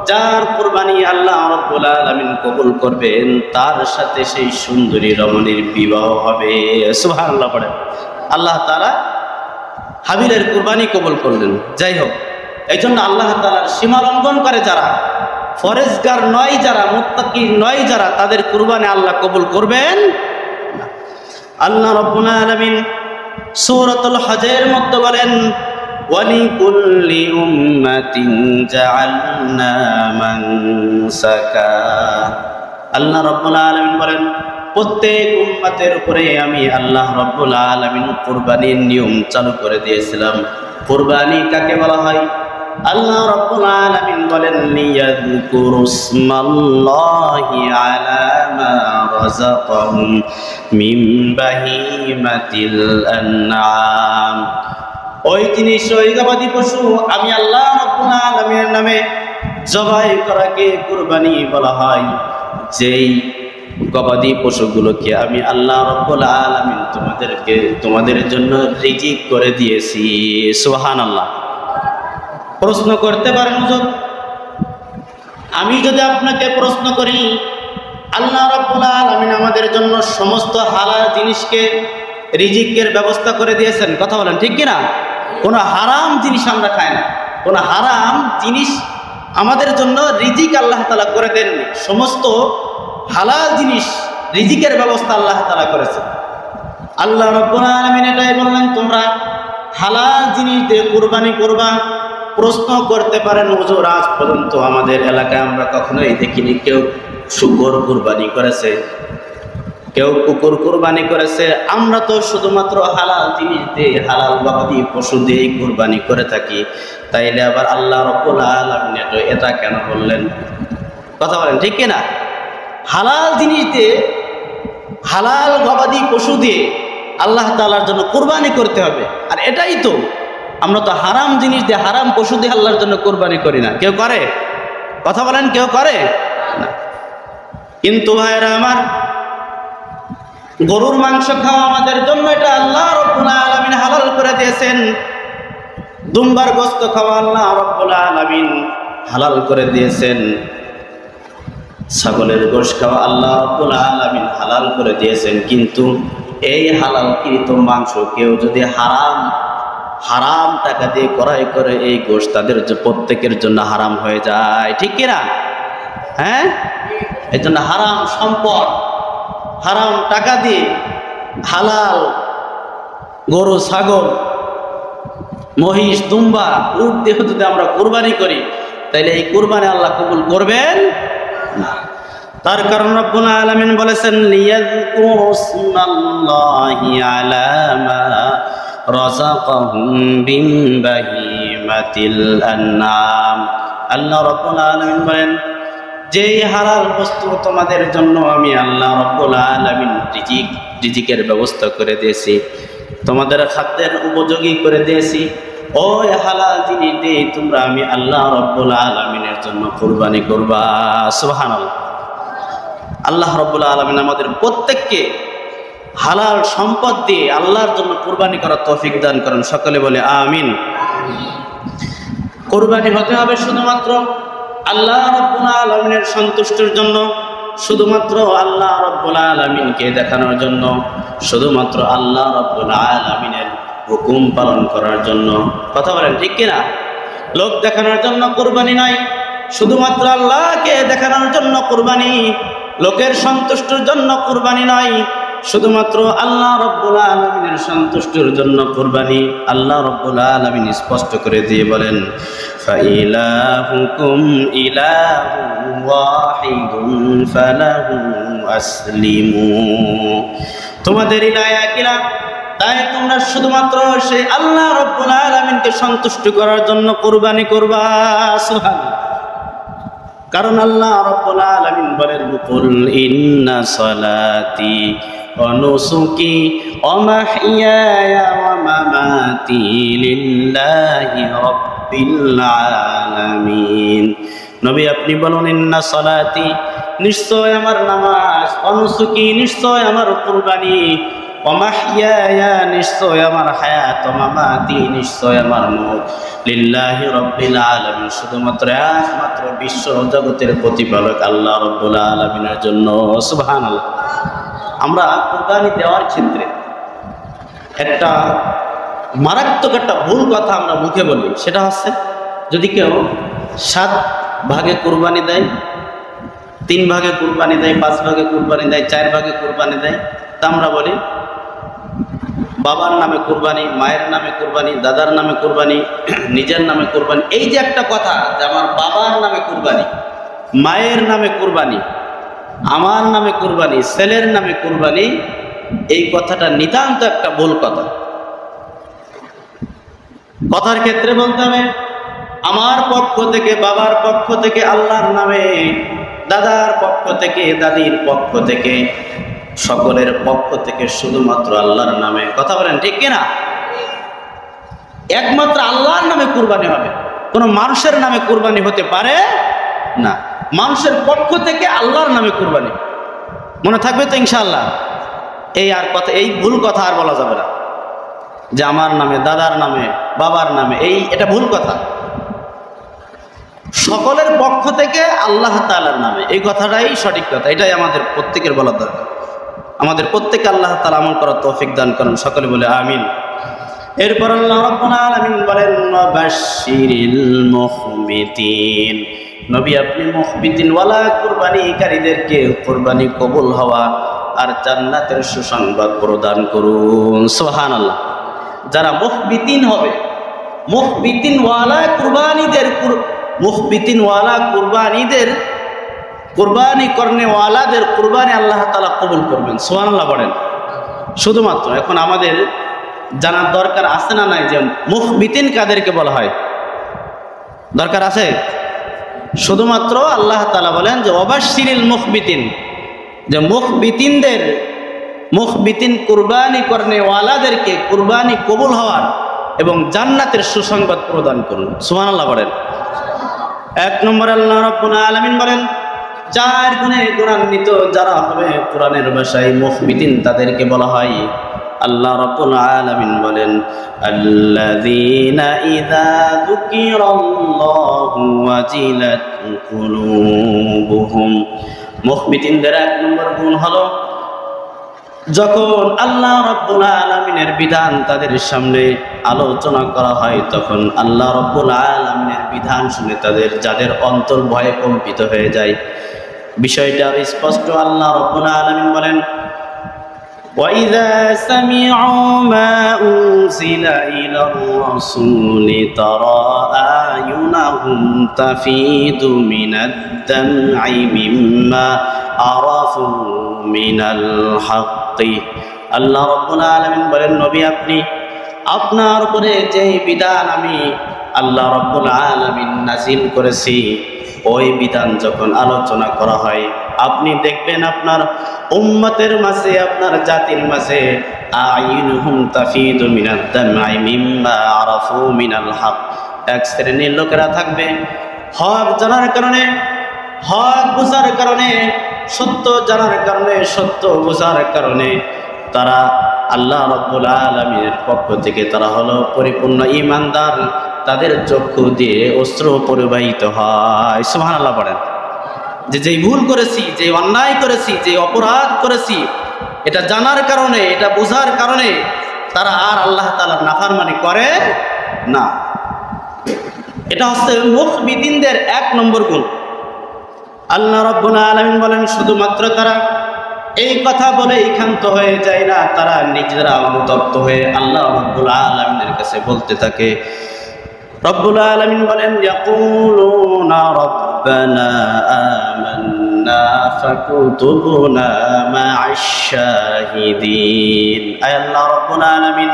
যার কুরবানি আল্লাহ রাব্বুল আলামিন কবুল করবেন তার সাথে সেই সুন্দরী রমণীর বিবাহ হবে। সুবহানাল্লাহ পড়েন। আল্লাহ তাআলা হাবিলের কুরবানি কবুল করলেন। যাই হোক, এই জন্য আল্লাহ তাআলার সীমা লঙ্ঘন করে যারা, ফরেজগার নয় যারা, মুত্তাকি নয় যারা, তাদের কুরবানি আল্লাহ কবুল করবেন না। আল্লাহ রাব্বুল আলামিন সূরাতুল হজের মধ্যে বলেন, ওয়ালিকুল্লি উম্মাতিন জাআলনা মানসাকা। আল্লাহ রাব্বুল আলামিন বলেন, প্রত্যেক উম্মতের উপরে আমি আল্লাহ রাব্বুল আলামিন কুরবানির নিয়ম চালু করে দিয়েছিলাম। কুরবানি কাকে বলা হয়? আল্লাহ রাব্বুল আলামিন বলেন, লিয়াযকুরুসমাল্লাহি আলা মা রাযাকাহুম মিন বাহিমাতিল আনআম। ওই জিনিস, ওই গবাদি পশু আমি আল্লাহ রাব্বুল আলামিনের নামে জবাই করাকে কুরবানি বলা হয়। যেই গবাদি পশুগুলোকে আমি আল্লাহ রাব্বুল আলামিন তোমাদের জন্য রিজিক করে দিয়েছি। সুবহানাল্লাহ। প্রশ্ন করতে পারেন, হুজুর আমি যদি আপনাকে প্রশ্ন করি, আল্লাহ রাব্বুল আলামিন আমাদের জন্য সমস্ত হালাল জিনিসকে রিজিকের ব্যবস্থা করে দিয়েছেন, কথা বলেন ঠিক কিনা? কোনো হারাম জিনিস আমরা খাই না, কোনো হারাম জিনিস আমাদের জন্য রিজিক আল্লাহ তাআলা করে দেননি। সমস্ত হালাল জিনিস রিজিকের ব্যবস্থা আল্লাহ তাআলা করেছেন। আল্লাহ রাব্বুল আলামিন এটাই বললেন, তোমরা হালাল জিনিস দিয়ে কুরবানি করবা। প্রশ্ন করতে পারেন, হুজুর আজ পর্যন্ত আমাদের এলাকায় আমরা কখনোই দেখিনি কেউ শুকর কুরবানি করেছে, কেউ কুকুর কুরবানি করেছে। আমরা তো শুধুমাত্র হালাল জিনিস দিয়ে, হালাল গবাদি পশু দিয়েই কুরবানি করে থাকি। তাইলে আবার আল্লাহ রাব্বুল আলামিন এটা কেন বললেন? কথা বলেন ঠিক কিনা? হালাল জিনিস দিয়ে, হালাল গবাদি পশু দিয়ে আল্লাহ তাআলার জন্য কুরবানি করতে হবে। আর এটাই তো, আমরা তো হারাম জিনিস দিয়ে, হারাম পশু দিয়ে আল্লাহর জন্য কুরবানি করি না। কেউ করে? কথা বলেন, কেউ করে না। কিন্তু ভাইরা আমার, গরুর মাংস খাওয়া আমাদের জন্য এটা আল্লাহ রাব্বুল আলামিন হালাল করে দিয়েছেন। দুম্বার গোশত খাওয়া আল্লাহ রাব্বুল আলামিন হালাল করে দিয়েছেন। ছাগলের গোশত খাওয়া আল্লাহ রাব্বুল আলামিন হালাল করে দিয়েছেন। কিন্তু এই হালালকৃত মাংস কেউ যদি হারাম টাকা দিয়ে ক্রয় করে, এই গোশত তাদের প্রত্যেকের জন্য হারাম হয়ে যায়, ঠিক কিনা? হ্যাঁ, এই জন্য হারাম সম্পদ, হারাম টাকা দিয়ে হালাল গরু, ছাগল, মহিষ, দুম্বা, উট দিয়ে যদি আমরা কুরবানি করি, তাইলে এই কুরবানি আল্লাহ কবুল করবেন না। তার কারণ রব্বুল আলামিন বলেছেন, লিয়াযকুরুসমাল্লাহি আলা মা রাযাকাহুম মিন বাহিমাতিল আনআম। আল্লাহ রাব্বুল আলামিন বলেন, যেই হালাল বস্তু তোমাদের জন্য আমি আল্লাহ রাব্বুল আলামিন রিজিকের ব্যবস্থা করে দিয়েছি, তোমাদের খাদ্যের উপযোগী করে দিয়েছি, ওই হালাল জিনিস দিয়ে তোমরা আমি আল্লাহ রাব্বুল আলামিনের জন্য কুরবানি করবা। সুবহানাল্লাহ। আল্লাহ রাব্বুল আলামিন আমাদের প্রত্যেককে হালাল সম্পদ দিয়ে আল্লাহর জন্য কুরবানি করার তৌফিক দান করেন। সকলে বলে আমিন। কুরবানি হতে হবে শুধুমাত্র আল্লাহ রাব্বুল আলামিনের সন্তুষ্টির জন্য, শুধুমাত্র আল্লাহ রাব্বুল আলামিনকে দেখানোর জন্য, শুধুমাত্র আল্লাহ রাব্বুল আলামিনের হুকুম পালন করার জন্য। কথা বলেন ঠিক কিনা? লোক দেখানোর জন্য কুরবানি নয়, শুধুমাত্র আল্লাহকে দেখানোর জন্য কুরবানি। লোকের সন্তুষ্টির জন্য কুরবানি নয়, শুধুমাত্র আল্লাহ রাব্বুল আলামিনের সন্তুষ্টির জন্য কুরবানি। আল্লাহ রাব্বুল আলামিন স্পষ্ট করে দিয়ে বলেন, ফাইলাহুকুম ইলাহুন ওয়াহিদুন ফালাহু আসলিমু। তোমাদের ইলাহ এক ইলাহ, তাই তোমরা শুধুমাত্র সেই আল্লাহ রাব্বুল আলামিনকে সন্তুষ্ট করার জন্য কুরবানি করবা। সুবহানাল্লাহ। কারণ আল্লাহ রাব্বুল আলামিন বলেন, কুল ইন্না সালাতি ওয়া নুসুকি ওয়া মাহইয়ায়া ওয়া মামাতি লিল্লাহি রাব্বিল আলামিন। নবী আপনি বলুন, ইন্না সালাতি, নিশ্চয় আমার নামাজ, ওয়া নুসুকি, নিশ্চয় আমার কুরবানি, ওয়ামাহইয়ায়া নিশ্চয় আমার হায়াত, ওয়ামামাতি নিশ্চয় আমার মওত, লিল্লাহি রাব্বিল আলামিন শুধুমাত্র একমাত্র বিশ্ব জগতের প্রতিপালক আল্লাহ রাব্বুল আলামিনের জন্য। সুবহানাল্লাহ। আমরা কুরবানি দেওয়ার ক্ষেত্রে একটা মারাত্মক একটা ভুল কথা আমরা মুখে বলি, সেটা হচ্ছে যদি কেউ 7 ভাগে কুরবানি দেয়, 3 ভাগে কুরবানি দেয়, 5 ভাগে কুরবানি দেয়, 4 ভাগে কুরবানি দেয়, তা আমরা বলি বাবার নামে কুরবানি, মায়ের নামে কুরবানি, দাদার নামে কুরবানি, নিজের নামে কুরবানি। এই যে একটা কথা যে আমার বাবার নামে কুরবানি, মায়ের নামে কুরবানি, আমার নামে কুরবানি, ছেলের নামে কুরবানি, এই কথাটা নিতান্ত একটা ভুল কথা। কথার ক্ষেত্রে বলতে হবে আমার পক্ষ থেকে, বাবার পক্ষ থেকে আল্লাহর নামে, দাদার পক্ষ থেকে, দাদির পক্ষ থেকে, সকলের পক্ষ থেকে শুধুমাত্র আল্লাহর নামে। কথা বলেন ঠিক কিনা? একমাত্র আল্লাহর নামে কুরবানি হবে, কোনো মানুষের নামে কুরবানি হতে পারে না। মানুষের পক্ষ থেকে আল্লাহর নামে কুরবানি। মনে থাকবে তো ইনশাআল্লাহ? এই আর কথা, এই ভুল কথা আর বলা যাবে না যে আমার নামে, দাদার নামে, বাবার নামে, এটা ভুল কথা। সকলের পক্ষ থেকে আল্লাহ তাআলার নামে, এই কথাটাই সঠিক কথা। এটাই আমাদের প্রত্যেকের বলা দরকার। আমাদের প্রত্যেকে আল্লাহ তাআলা আমল করার তৌফিক দান করুন, সকলে বলে আমিন। এরপর আল্লাহ রাব্বুল আলামিন বলেন ওয়াবাশশিরিল মুখবিতিন, নবী আপনি মুখবিতিন ওয়ালা কুরবানিকারীদেরকে কুরবানি কবুল হওয়া আর জান্নাতের সুসংবাদ প্রদান করুন। সুবহানাল্লাহ। যারা মুখবিতিন হবে, মুখবিতিন ওয়ালা কুরবানিদের, মুখবিতিন ওয়ালা কুরবানিদের, কুরবানি করনে ওয়ালাদের কুরবানি আল্লাহ তাআলা কবুল করবেন। সুবহানাল্লাহ বলেন। শুধুমাত্র এখন আমাদের জানার দরকার আছে না নাই যে মুখবিতিন কাদেরকে বলা হয়? দরকার আছে। শুধুমাত্র আল্লাহ তাআলা বলেন যে ওয়াবাশশিরিল মুখবিতিন, যে মুখবিতিনদের, মুখবিতিন কুরবানি করনে ওয়ালাদেরকে কুরবানি কবুল হওয়ার এবং জান্নাতের সুসংবাদ প্রদান করুন। সুবহানাল্লাহ বলেন। 1 নম্বর আল্লাহ রাব্বুল আলামিন বলেন 4 গুণে গুণান্বিত যারা হবে কোরআনের ভাষায় মুখবিতিন, তাদেরকে বলা হয়। আল্লাহ রাব্বুল আলামিন বলেন আল্লাযীনা ইযা যুকিরাল্লাহু ওয়াজিলাত কুলুবুহুম। মুখবিতিনদের 1 নম্বর গুণ হলো যখন আল্লাহ রাব্বুল আলামিনের বিধান তাদের সামনে আলোচনা করা হয়, তখন আল্লাহ রাব্বুল আলামিনের বিধান শুনে যাদের অন্তর ভয়ে কম্পিত হয়ে যায়। বিষয়টা স্পষ্ট। আল্লাহ রাব্বুল আলামিন বলেন وَإِذَا سَمِعُوا مَا أُنزِلَ إِلَى الرَّسُولِ تَرَى أَعْيُنَهُمْ تَفِيضُ مِنَ الدَّمْعِ مِمَّا عَرَفُوا مِنَ الْحَقِّ। আল্লাহ রাব্বুল আলামিন বলেন নবী আপনি, আপনার উপরে যে বিধান আমি আল্লাহ রাব্বুল আলামিন নাজিল করেছি, ওই বিধান যখন আলোচনা করা হয়, আপনি দেখবেন আপনার উম্মতের মাঝে, আপনার জাতির মাঝে আইনুহুম তাফিদু মিনাদ দাম'i মিম্মা আরাফু মিনাল হক, এক শ্রেণীর লোকেরা থাকবে হক জানার কারণে, হক বোঝার কারণে, সত্য জানার কারণে, সত্য বোঝার কারণে তারা আল্লাহ রাব্বুল আলামিনের পক্ষ থেকে তারা হলো পরিপূর্ণ ঈমানদার। তাদের চক্ষু দিয়ে অশ্রু পরিবাহিত হয়। সুবহানাল্লাহ বলেন। যেই ভুল করেছি, যে অন্যায় করেছি, যে অপরাধ করেছি, এটা জানার কারণে, এটা বোঝার কারণে তারা আর আল্লাহ তাআলার নাফরমানি করে না। এটা হচ্ছে মুখবিতিনদের 1 নম্বর গুণ। আল্লাহ রাব্বুল আলামিন বলেন শুধুমাত্র তারা এই কথা বলে ক্ষান্ত হয়ে যায় না, তারা নিজেরা অনুতপ্ত হয়ে আল্লাহ রাব্বুল আলামিনের কাছে বলতে থাকে। রব্বুল আলামিন বলেন ইয়াকুলুনা রাব্বানা আমান্না ফাকুতুবনা মা'আশ শাহিদিন। আয় আল্লাহ রাব্বুল আলামিন,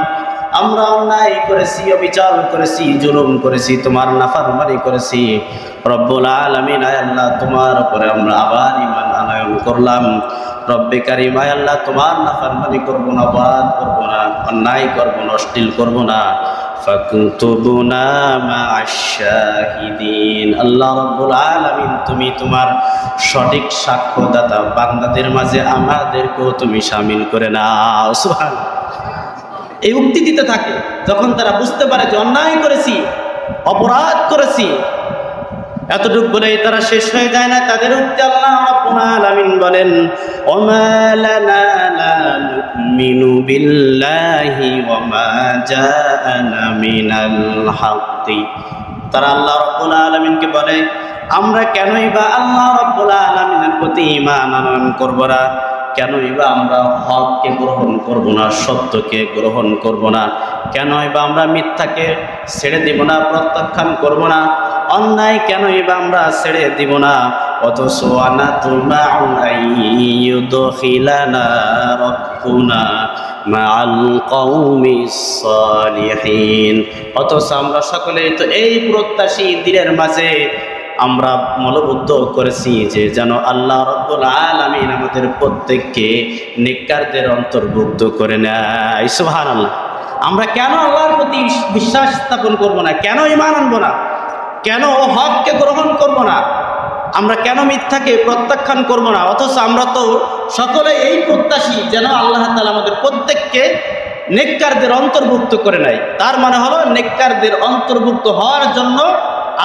আমরা অন্যায় করেছি, অবিচার করেছি, জুলুম করেছি, তোমার নাফরমানি করেছি। রব্বুল আলামিন, আয় আল্লাহ তোমার উপরে আমরা আবার ঈমান আনয়ন করলাম। রব্বে কারীম, আয় আল্লাহ তোমার নাফরমানি করব না, অপরাধ করব না, অন্যায় করব না, অশ্লীল করব না। ফাকতুবনা মা'আশ শাহিদিন। আল্লাহ রাব্বুল আলামিন তুমি তোমার সঠিক সাক্ষ্যদাতা বান্দাদের মাঝে আমাদেরকেও তুমি শামিল করে নাও। সুবহানাল্লাহ। এই উক্তি দিতে থাকে যখন তারা বুঝতে পারে যে অন্যায় করেছি, অপরাধ করেছি। এতটুকু বলেই তারা শেষ হয়ে যায় না, তাদের উক্তি আল্লাহ রাব্বুল আলামিন বলেন ওমা লানা লা নুমিনু বিল্লাহি ওয়া মা জাআনা মিনাল হাক্কি। তারা আল্লাহ রাব্বুল আলামিনকে বলে আমরা কেনই বা আল্লাহ রাব্বুল আলামিনের প্রতি ঈমান আনয়ন করব না, কেনই বা আমরা হককে গ্রহণ করব না, সত্যকে গ্রহণ করব না, কেনই বা আমরা মিথ্যাকে ছেড়ে দিব না, প্রত্যাখ্যান করব না, অন্যায় কেনই বা আমরা ছেড়ে দিব না। অথচ আনাতুমাউ আইয়ুদখিলানা রাব্বুনা মাআল কওমিস সালিহিন। অথচ আমরা সকলেই তো এই প্রত্যাশী দিনের মাঝে আমরা মনোবুদ্ধ করেছি যে যেন আল্লাহ রাব্বুল আলামিন আমাদের প্রত্যেককে নেককারদের অন্তর্ভুক্ত করে নেয়। সুবহানাল্লাহ। আমরা কেন আল্লাহর প্রতি বিশ্বাস স্থাপন করব না, কেন ঈমান আনবো না, কেন হককে গ্রহণ করব না, আমরা কেন মিথ্যাকে প্রত্যাখ্যান করব না? অথচ আমরা তো সকলে এই প্রত্যাশী যেন আল্লাহ তাআলা আমাদের প্রত্যেককে নেককারদের অন্তর্ভুক্ত করে নেয়। তার মানে হলো নেককারদের অন্তর্ভুক্ত হওয়ার জন্য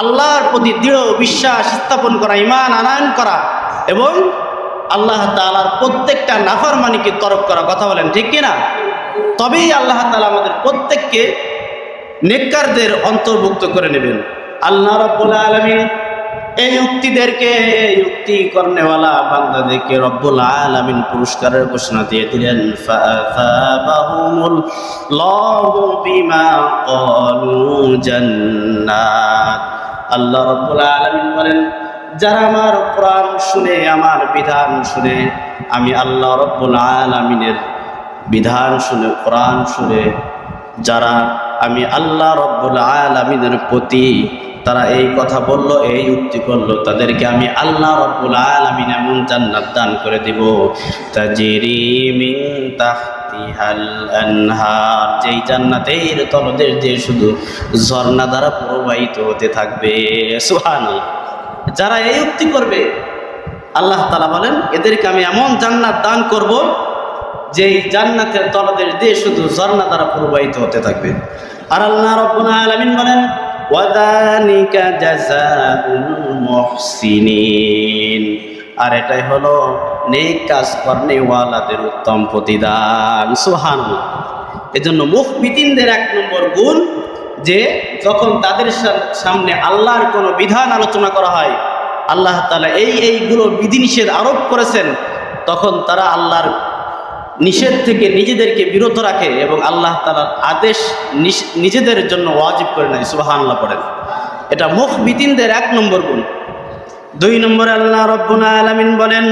আল্লাহর প্রতি দৃঢ় বিশ্বাস স্থাপন করা, ঈমান আনয়ন করা এবং আল্লাহ তাআলার প্রত্যেকটা নাফরমানিকে তরক করা। কথা বলেন ঠিক কিনা? তবেই আল্লাহ তাআলা আমাদের প্রত্যেককে নেককারদের অন্তর্ভুক্ত করে নেবেন। আল্লাহ রাব্বুল আলামিন এই উক্তিদেরকে, এই উক্তি করনেওয়ালা বান্দাদেরকে রব্বুল আলামিন পুরস্কারের ঘোষণা দিয়ে দিলেন ফাআসাবাহুমুল্লাহু বিমা ক্বালু জান্নাত। আল্লাহ রাব্বুল আলামিন বলেন যারা আমার কোরআন শুনে, আমার বিধান শুনে, আমি আল্লাহ রাব্বুল আলামিনের বিধান শুনে, কোরআন শুনে যারা আমি আল্লাহ রাব্বুল আলামিনের প্রতি তারা এই কথা বলল, এই উক্তি করলো, তাদেরকে আমি আল্লাহ রাব্বুল আলামিন এমন জান্নাত দান করে দিব তাজরি মিন তাহতিহাল আনহার, যেই জান্নাতের তলদেশ দিয়ে শুধু ঝর্ণা দ্বারা প্রবাহিত হতে থাকবে। সুবহানাল্লাহ। যারা এই উক্তি করবে আল্লাহ তাআলা বলেন এদেরকে আমি এমন জান্নাত দান করব যেই জান্নাতের তলদেশ দিয়ে শুধু ঝর্ণা দ্বারা প্রবাহিত হতে থাকবে। আর আল্লাহ রাব্বুল আলামিন বলেন ওয়াযালিকা জাযাউল মুহসিনিন, আর এটাই হলো নেক কাজ করনেওয়ালাদের উত্তম প্রতিদান। সুবহানাল্লাহ। এজন্য মুখবিতিনদের এক নম্বর গুণ যে যখন তাদের সামনে আল্লাহর কোনো বিধান আলোচনা করা হয়, আল্লাহ তাআলা এইগুলো বিধিনিষেধ আরোপ করেছেন, তখন তারা আল্লাহর নিষেধ থেকে নিজেদেরকে বিরত রাখে এবং আল্লাহ তাআলার আদেশ নিজেদের জন্য ওয়াজিব করে নেয়। সুবহানাল্লাহ পড়েন। এটা মুখবিতিনদের এক নম্বর গুণ। দুই নম্বরে আল্লাহ রাব্বুল আলামিন বলেন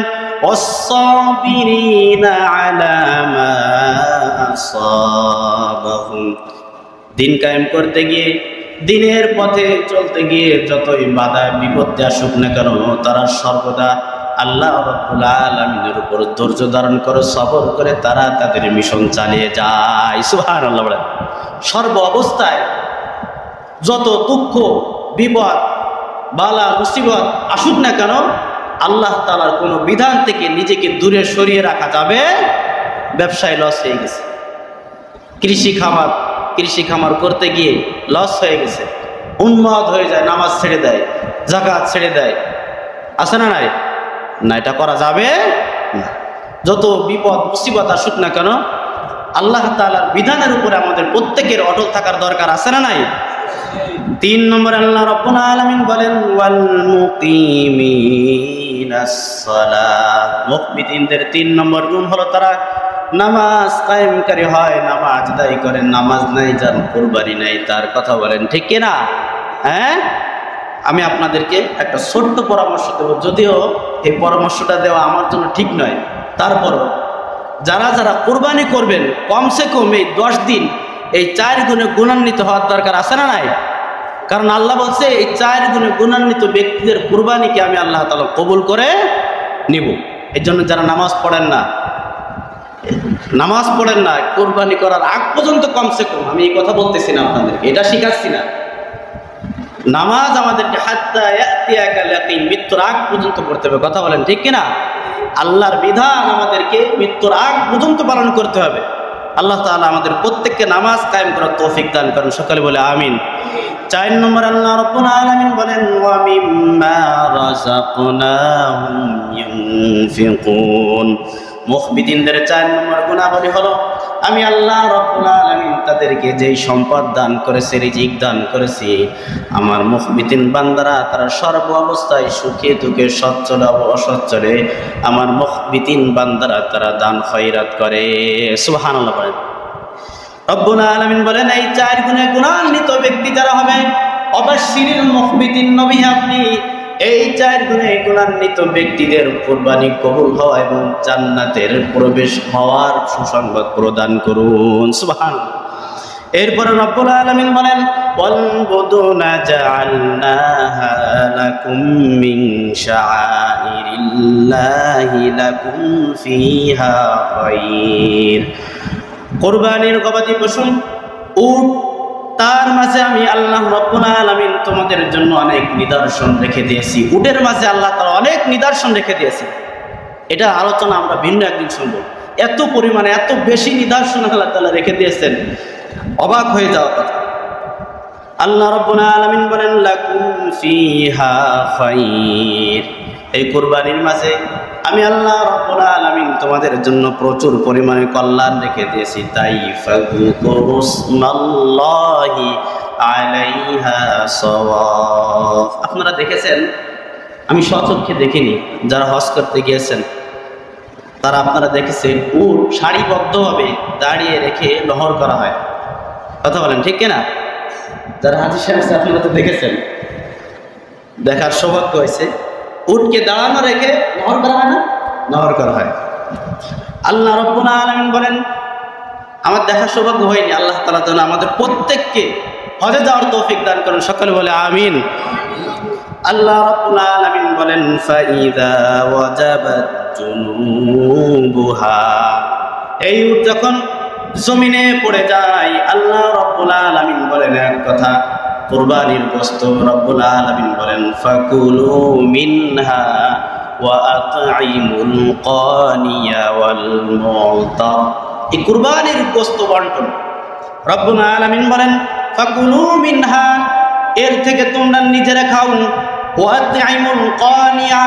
ওয়াস-সাবিরিনা আলা মা আসাবাহুম, দিন কায়েম করতে গিয়ে, দিনের পথে চলতে গিয়ে যতই বাধা বিপত্তি আসুক না কেন, তারা সর্বদা আল্লাহ রাব্বুল আলামিনের উপর ধৈর্য ধারণ করে, সবর করে তারা তাদের মিশন চালিয়ে যায়। সুবহানাল্লাহ বলেন। সর্ব অবস্থায় যত দুঃখ বিপদ বালা মুসিবত আসুক না কেন, আল্লাহ তাআলার কোনো বিধান থেকে নিজেকে দূরে সরিয়ে রাখা যাবে। ব্যবসায় লস হয়ে গেছে, কৃষি খামার করতে গিয়ে লস হয়ে গেছে, উন্মাদ হয়ে যায়, নামাজ ছেড়ে দেয়, যাকাত ছেড়ে দেয়, আছে না নাই? না, এটা করা যাবে না। যত বিপদ মুসিবত আসুক না কেন, আল্লাহ তাআলার বিধানের উপরে আমাদের প্রত্যেকের অটল থাকার দরকার, আছে না নাই? তিন নম্বরে আল্লাহ রাব্বুল আলামিন বলেন ওয়াল মুকিমিনাস সালাত, মুখবিতিনদের তিন নম্বর গুণ হলো তারা নামাজ কায়েমকারী হয়, নামাজ আদায় করে। নামাজ নাই যার কুরবানি নাই তার। কথা বলেন ঠিক কিনা? হ্যাঁ, আমি আপনাদেরকে একটা ছোট্ট পরামর্শ দেব, যদিও এই পরামর্শটা দেওয়া আমার জন্য ঠিক নয়, তারপরও যারা যারা কুরবানি করবেন কমসে কম এই 10 দিন এই 4 গুণে গুণান্বিত হওয়ার দরকার, আছে না নাই? কারণ আল্লাহ বলছে এই 4 গুণে গুণান্বিত ব্যক্তিদের কুরবানিকে আমি আল্লাহ তাআলা কবুল করে নিব। এই জন্য যারা নামাজ পড়েন না, নামাজ পড়েন না, কোরবানি করার আগ পর্যন্ত কমসে কম, আমি এই কথা বলতেছি না আপনাদেরকে, এটা শিখাচ্ছি না। নামাজ আমাদেরকে হাত্তা ইয়াতিয়াকাল ইয়াকিন, মৃত্যুর আগ পর্যন্ত পড়তে হবে। কথা বলেন ঠিক কিনা? আল্লাহর বিধান আমাদেরকে মৃত্যুর আগ পর্যন্ত পালন করতে হবে। আল্লাহ তাআলা আমাদের প্রত্যেককে নামাজ কায়েম করার তৌফিক দান করেন, সকালে বলে আমিন। 4 নম্বর আল্লাহ রাব্বুল আলামিন বলেন ওয়া মিম্মা রাযাকনাহুম ইউনফিকুন। মুখবিদিনদের 4 নম্বর গুণাবলী হলো আমি আল্লাহ রাব্বুল আলামিন তাদেরকে যেই সম্পদ দান করেছি, রিজিক দান করেছি, আমার মুখবিদিন বান্দারা তারা সর্ব অবস্থায় সুখে দুঃখে সচ্ছলে অসচ্ছলে আমার মুখবিদিন বান্দারা তারা দান খয়রাত করে। সুবহানাল্লাহ বলেন। রব্বুল আলামিন বলেন এই 4 গুণে গুণান্বিত ব্যক্তি যারা হবে, অবশ্যিরিল মুখবিতিন, নবী আপনি এই 4 গুণে গুণান্বিত ব্যক্তিদের কুরবানি কবুল হওয়া এবং জান্নাতের প্রবেশ হওয়ার সুসংবাদ প্রদান করুন। সুবহানাল্লাহ। এরপর রব্বুল আলামিন বলেন ওয়াল বুদুনা জাআলনাহা লাকুম মিন শাআইরিল্লাহি লাকুম ফিহা খায়র। কুরবানির গবাদি পশু উট, তার মাঝে আমি আল্লাহ রাব্বুল আলামিন তোমাদের জন্য অনেক নিদর্শন রেখে দিয়েছি। উটের মাঝে আল্লাহ তাআলা অনেক নিদর্শন রেখে দিয়েছে। এটা আলোচনা আমরা ভিন্ন একদিন শুনবো। এত পরিমাণে এত বেশি নিদর্শন আল্লাহ তাআলা রেখে দিয়েছেন, অবাক হয়ে যাওয়ার কথা। আল্লাহ রাব্বুল আলামিন বলেন লাকুম ফিহা খায়র। এই কুরবানির মাঝে আমি আল্লাহ রাব্বুল আলামিন তোমাদের জন্য প্রচুর পরিমাণে কল্যাণ রেখে দিয়েছি। তাই ফাযকুরুসমাল্লাহি আলাইহা সাওয়াফ। আপনারা দেখেছেন, আমি স্বচক্ষে দেখিনি, যারা হজ করতে গিয়েছেন তারা আপনারা দেখেছেন উট সারিবদ্ধভাবে দাঁড়িয়ে রেখে নহর করা হয়। কথা বলেন ঠিক কিনা? যারা হাজী সাহেব আছে আপনারা তো দেখেছেন, দেখার সৌভাগ্য হয়েছে। উটকে দাঁড়ানো রেখে নহর করা হয় না? নহর করা হয়। আল্লাহ রাব্বুল আলামিন বলেন আমার দেখার সৌভাগ্য হয়নি, আল্লাহ তাআলা যেন আমাদের প্রত্যেককে হজে যাওয়ার তৌফিক দান করেন, সকলে বলে আমিন। আল্লাহ রাব্বুল আলামিন বলেন ফাইদা ওয়াজাবাত জুনুবুহা। এই উট যখন জমিনে পড়ে যায়, আল্লাহ রাব্বুল আলামিন বলেন এক কথা, কুরবানির গোশত রব্বুল আলামিন বলেন ফাকুলু মিনহা ওয়া আতঈমুল কানিয়া ওয়াল মুতার। এই কুরবানির গোশত বন্টন রব্বুল আলামিন বলেন ফাকুলু মিনহা, এর থেকে তোমরা নিজেরা খাও, ওয়া আতঈমুল কানিয়া,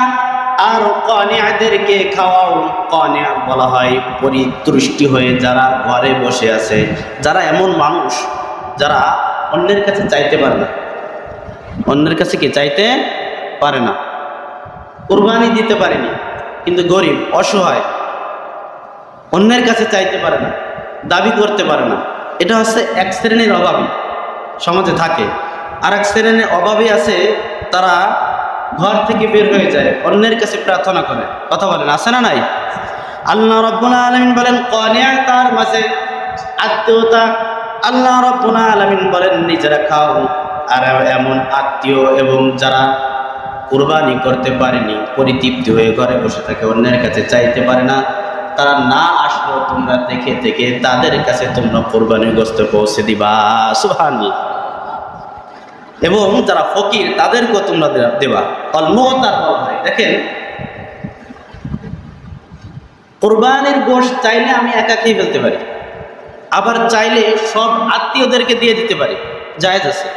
আর কানিয়াদেরকে খাওয়াও। কানিয়া বলা হয় পরিতুষ্টি হয়ে যারা ঘরে বসে আছে, যারা এমন মানুষ যারা অন্যের কাছে চাইতে পারে না, অন্যের কাছে কি চাইতে পারে না, কুরবানি দিতে পারেনি কিন্তু গরিব অসহায়, অন্যের কাছে চাইতে পারে না, দাবি করতে পারে না। এটা হচ্ছে এক শ্রেণীর অভাবী সমাজে থাকে। আর এক শ্রেণীর অভাবী আছে, তারা ঘর থেকে বের হয়ে যায়, অন্যের কাছে প্রার্থনা করে। কথা বলেন আছে না নাই? আল্লাহ রাব্বুল আলামিন বলেন কানিয়া, তার মাঝে আত্মীয়তা। আল্লাহ রাব্বুল আলামিন বলেন নিজেরা খাও, আর এমন আত্মীয় এবং যারা কুরবানি করতে পারেনি, পরিতৃপ্তি হয়ে ঘরে বসে থাকে, অন্যের কাছে চাইতে পারে না, তারা না আসলেও তোমরা দেখে থেকে তাদের কাছে তোমরা কুরবানির গোশত পৌঁছে দিবা। সুবহানাল্লাহ। এবং যারা ফকির তাদেরকেও তোমরা দেবা। অলমুতার বলা হয়। দেখেন, কুরবানির গোশত চাইলে আমি একা খেয়ে ফেলতে পারি, আবার চাইলে সব আত্মীয়দেরকে দিয়ে দিতে পারি, জায়েজ আছে।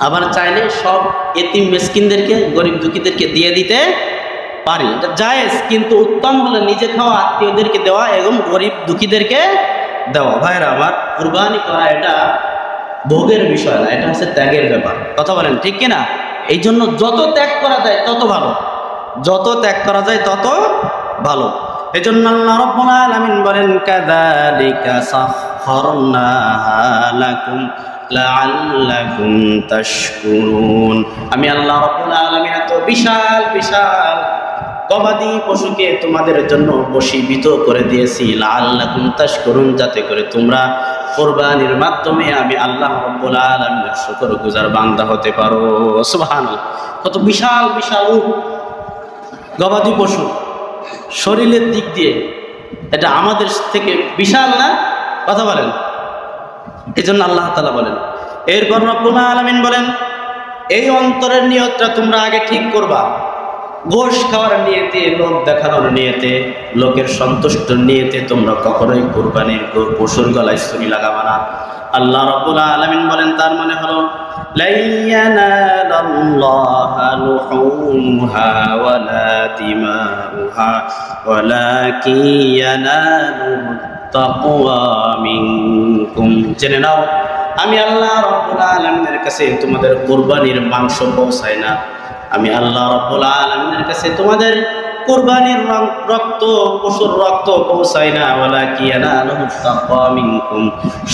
আবার চাইলে সব এতিম মিসকিনদেরকে, গরিব দুঃখীদেরকে দিয়ে দিতে পারি, এটা জায়েজ। কিন্তু উত্তম হলো নিজে খাওয়া, আত্মীয়দেরকে দেওয়া এবং গরিব দুঃখীদেরকে দেওয়া। ভাইরা আমার, কুরবানি করা এটা ভোগের বিষয় না, এটা হচ্ছে ত্যাগের ব্যাপার। কথা বলেন ঠিক কিনা? এই জন্য যত ত্যাগ করা যায় তত ভালো, যত ত্যাগ করা যায় তত ভালো। এই জন্য আল্লাহ রাব্বুল আলামিন বলেন কাযালিকা সাখখারনাহা লাকুম লাআল্লাকুম তাশকুরুন। আমি আল্লাহ রাব্বুল আলামিন এত বিশাল বিশাল গবাদি পশুকে তোমাদের জন্য বশীভূত করে দিয়েছি, লাআল্লাকুম তাশকুরুন, যাতে করে তোমরা কুরবানির মাধ্যমে আমি আল্লাহ রাব্বুল আলামিনের শুকরগুজার বান্দা হতে পারো। সুবহানাল্লাহ। কত বিশাল বিশাল গবাদি পশু, শরীরের দিক দিয়ে এটা আমাদের থেকে বিশাল না? কথা বলেন। এই জন্য আল্লাহ তাআলা বলেন। এরপর রব্বুল আলামিন বলেন, এই অন্তরের নিয়তটা তোমরা আগে ঠিক করবা। গোশ খাওয়ার নিয়তে, লোক দেখানোর নিয়তে, লোকের সন্তুষ্টর নিয়তে তোমরা কখনোই কুরবানির পশুর গলায় ছুরি লাগাবা না। আল্লাহ রাব্বুল আলামিন বলেন, তার মানে হলো লা ইয়ানালাল্লাহা লুহুমুহা ওয়ালা দিমাউহা ওয়ালাকিন ইয়ানালুহুত তাকওয়া মিনকুম। জেনে নাও, আমি আল্লাহ রাব্বুল আলামিনের কাছে তোমাদের কুরবানির মাংস পৌঁছায় না। আমি আল্লাহ রাব্বুল আলামিনের কাছে তোমাদের কুরবানির রক্ত, পশুর রক্ত পৌঁছায় না। ওয়ালাকিন ইয়ানালুহুত তাকওয়া মিনকুম,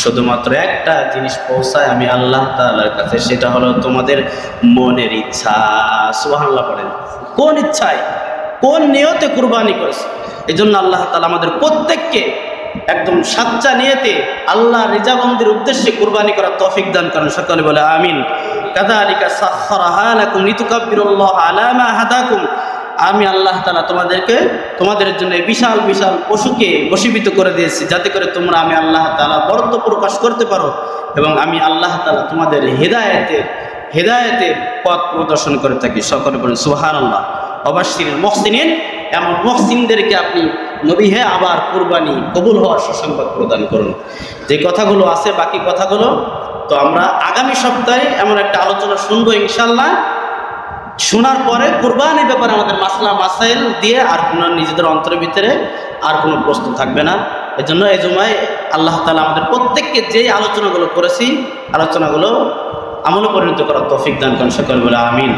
শুধুমাত্র একটা জিনিস পৌঁছায় আমি আল্লাহ তাআলার কাছে, সেটা হলো তোমাদের মনের ইচ্ছা। সুবহানাল্লাহ পড়েন। কোন ইচ্ছায়, কোন নিয়তে কুরবানি করেছে? এই জন্য আল্লাহ তাআলা আমাদের প্রত্যেককে একদম সাচ্চা নিয়তে আল্লাহ রিজাবন্দির উদ্দেশ্যে কুরবানি করার তৌফিক দান করেন। সকলে বলে আমিন। কাযালিকা সাখখারাহা লাকুম লিতুকাব্বিরুল্লাহা আলা মা হাদাকুম। আমি আল্লাহ তাআলা তোমাদের জন্য বিশাল বিশাল পশুকে বশীভূত করে দিয়েছি, যাতে করে তোমরা আমি আল্লাহ তাআলা বরত্ব প্রকাশ করতে পারো, এবং আমি আল্লাহ তাআলা তোমাদের হেদায়েতের পথ প্রদর্শন করে থাকি। সকলে বলেন সুবহানাল্লাহ। অবশ্যই মুহসিনিন, এমন মুহসিনদেরকে আপনি নবী হে আবার কুরবানি কবুল হওয়ার সুসংবাদ প্রদান করুন। যে কথাগুলো আছে, বাকি কথাগুলো তো আমরা আগামী সপ্তাহে এমন একটা আলোচনা শুনবো ইনশাআল্লাহ। শোনার পরে কুরবানির ব্যাপারে আমাদের মাসলা মাসাইল দিয়ে আর কোনো নিজেদের অন্তরের ভিতরে আর কোনো প্রশ্ন থাকবে না। এজন্য এই জুমায় আল্লাহ তাআলা আমাদের প্রত্যেককে যে আলোচনাগুলো করেছি, আলোচনাগুলো আমলে পরিণত করার তৌফিক দান করেন। সকলে বলে আমিন।